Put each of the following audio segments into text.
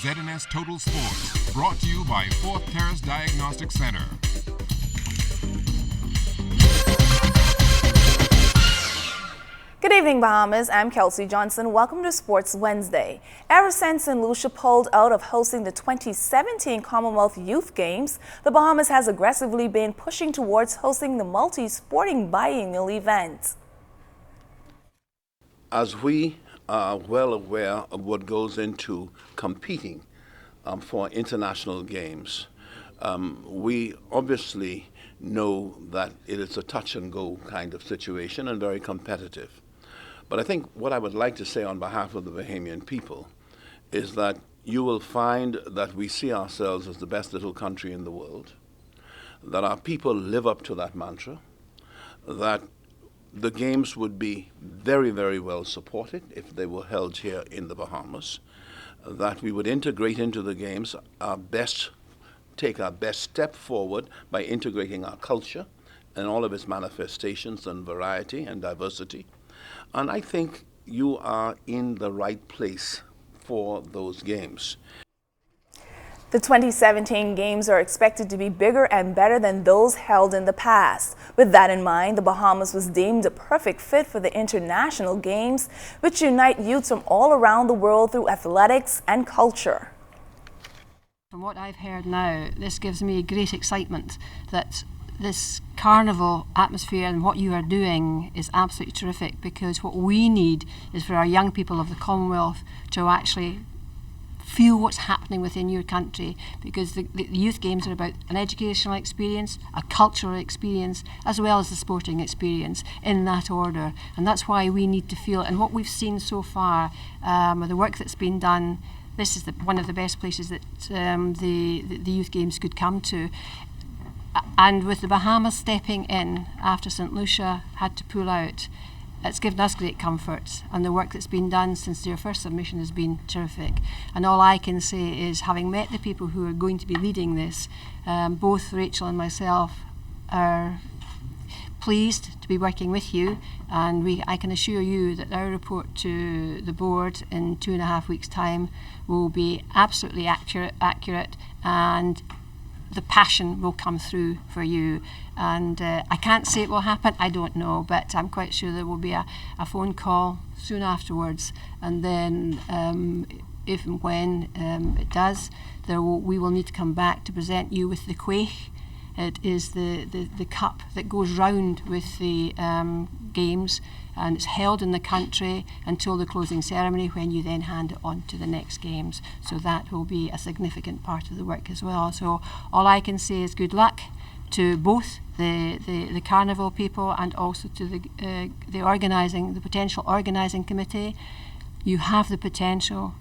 ZNS Total Sports, brought to you by Fourth Terrace Diagnostic Center. Good evening, Bahamas. I'm Kelsey Johnson. Welcome to Sports Wednesday. Ever since St. Lucia pulled out of hosting the 2017 Commonwealth Youth Games, the Bahamas has aggressively been pushing towards hosting the multi-sporting biennial event. As we are well aware of what goes into competing for international games, we obviously know that it is a touch and go kind of situation and very competitive. But I think what I would like to say on behalf of the Bahamian people is that you will find that we see ourselves as the best little country in the world, that our people live up to that mantra, that the games would be very, very well supported if they were held here in the Bahamas, that we would integrate into the games take our best step forward by integrating our culture and all of its manifestations and variety and diversity. And I think you are in the right place for those games. The 2017 games are expected to be bigger and better than those held in the past. With that in mind, the Bahamas was deemed a perfect fit for the international games, which unite youths from all around the world through athletics and culture. From what I've heard now, this gives me great excitement that this carnival atmosphere and what you are doing is absolutely terrific, because what we need is for our young people of the Commonwealth to actually feel what's happening within your country, because the youth games are about an educational experience, a cultural experience, as well as the sporting experience, in that order. And that's why we need to feel, and what we've seen so far, the work that's been done, this is one of the best places that the youth games could come to. And with the Bahamas stepping in after St. Lucia had to pull out, it's given us great comfort, and the work that's been done since their first submission has been terrific. And all I can say is, having met the people who are going to be leading this, both Rachel and myself are pleased to be working with you, and I can assure you that our report to the board in 2.5 weeks' time will be absolutely accurate, and the passion will come through for you. And I can't say it will happen, I don't know, but I'm quite sure there will be a phone call soon afterwards, and then if and when it does, we will need to come back to present you with the quaich. It is the cup that goes round with the games, and it's held in the country until the closing ceremony, when you then hand it on to the next games. So that will be a significant part of the work as well. So all I can say is good luck to both the carnival people and also to the potential organising committee. You have the potential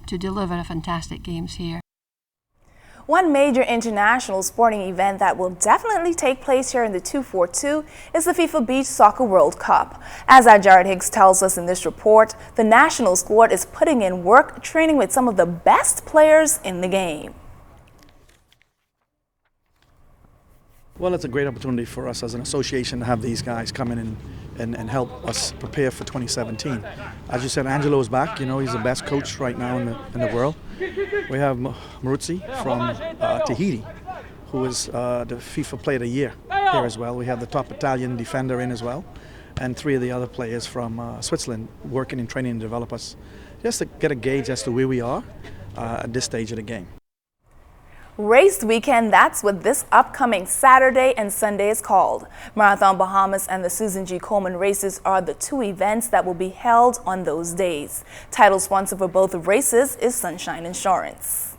to deliver a fantastic games here. One major international sporting event that will definitely take place here in the 242 is the FIFA Beach Soccer World Cup. As our Jared Higgs tells us in this report, the national squad is putting in work training with some of the best players in the game. Well, it's a great opportunity for us as an association to have these guys come in and help us prepare for 2017. As you said, Angelo is back. You know, he's the best coach right now in the world. We have Maruzzi from Tahiti, who is the FIFA Player of the Year here as well. We have the top Italian defender in as well, and 3 of the other players from Switzerland working in training and develop us, just to get a gauge as to where we are at this stage of the game. Race weekend, that's what this upcoming Saturday and Sunday is called. Marathon Bahamas and the Susan G. Komen races are the 2 events that will be held on those days. Title sponsor for both races is Sunshine Insurance.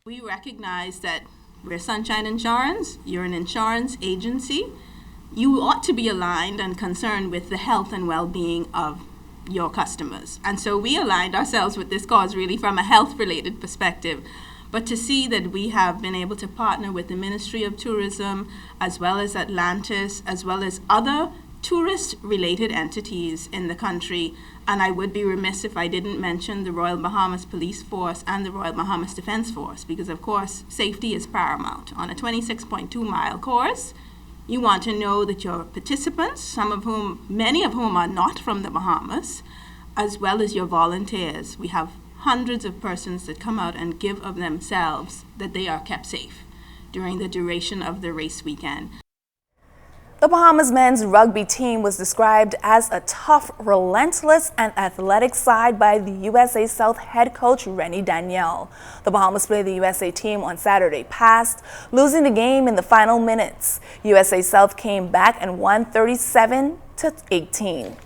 We recognize that we're Sunshine Insurance, you're an insurance agency. You ought to be aligned and concerned with the health and well-being of your customers. And so we aligned ourselves with this cause really from a health-related perspective. But to see that we have been able to partner with the Ministry of Tourism, as well as Atlantis, as well as other tourist-related entities in the country. And I would be remiss if I didn't mention the Royal Bahamas Police Force and the Royal Bahamas Defense Force, because of course, safety is paramount. On a 26.2-mile course, you want to know that your participants, many of whom are not from the Bahamas, as well as your volunteers. We have hundreds of persons that come out and give of themselves that they are kept safe during the duration of the race weekend. The Bahamas men's rugby team was described as a tough, relentless, and athletic side by the USA South head coach Rennie Danielle. The Bahamas played the USA team on Saturday past, losing the game in the final minutes. USA South came back and won 37-18.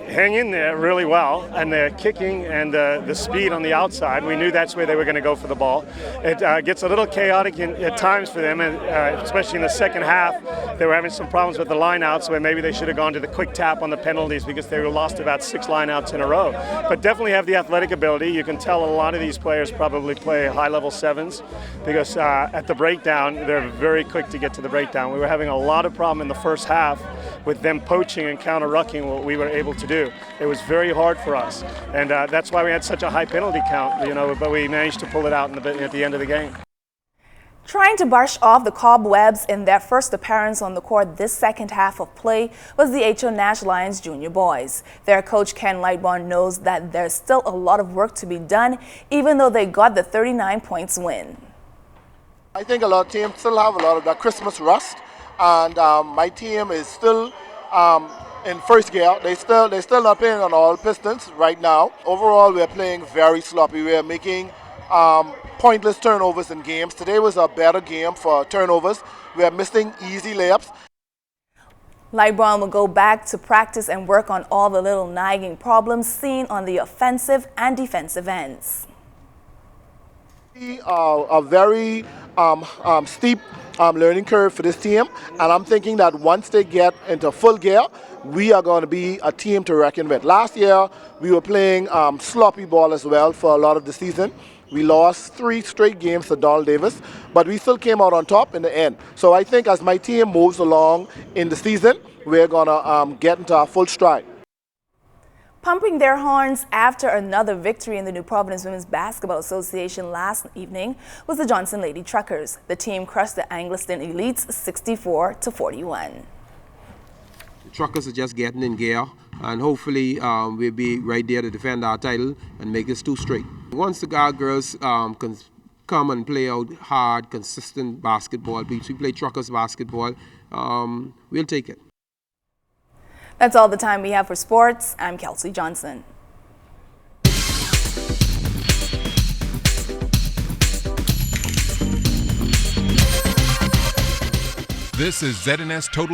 Hang in there really well, and the kicking and the speed on the outside, we knew that's where they were going to go for the ball. It gets a little chaotic at times for them, and especially in the second half, they were having some problems with the lineouts where maybe they should have gone to the quick tap on the penalties because they lost about 6 lineouts in a row. But definitely have the athletic ability. You can tell a lot of these players probably play high-level sevens because at the breakdown, they're very quick to get to the breakdown. We were having a lot of problem in the first half with them poaching and counter-rucking what we were able to do. It was very hard for us, and that's why we had such a high penalty count, but we managed to pull it out at the end of the game. Trying to brush off the cobwebs in their first appearance on the court this second half of play was the HO Nash Lions junior boys. Their coach Ken Lightbourne knows that there's still a lot of work to be done, even though they got the 39 points win. I think a lot of teams still have a lot of that Christmas rust, and my team is still in first gear. They're still not playing on all pistons right now. Overall, we're playing very sloppy. We're making pointless turnovers in games. Today was a better game for turnovers. We're missing easy layups. Lightbourne will go back to practice and work on all the little nagging problems seen on the offensive and defensive ends. A very steep learning curve for this team, and I'm thinking that once they get into full gear, we are going to be a team to reckon with. Last year, we were playing sloppy ball as well for a lot of the season. We lost 3 straight games to Donald Davis, but we still came out on top in the end. So I think as my team moves along in the season, we're going to get into our full stride. Pumping their horns after another victory in the New Providence Women's Basketball Association last evening was the Johnson Lady Truckers. The team crushed the Angliston Elites 64-41. The Truckers are just getting in gear, and hopefully we'll be right there to defend our title and make this 2 straight. Once the girls can come and play out hard, consistent basketball, we play Truckers basketball, we'll take it. That's all the time we have for sports. I'm Kelsey Johnson. This is ZNS Total.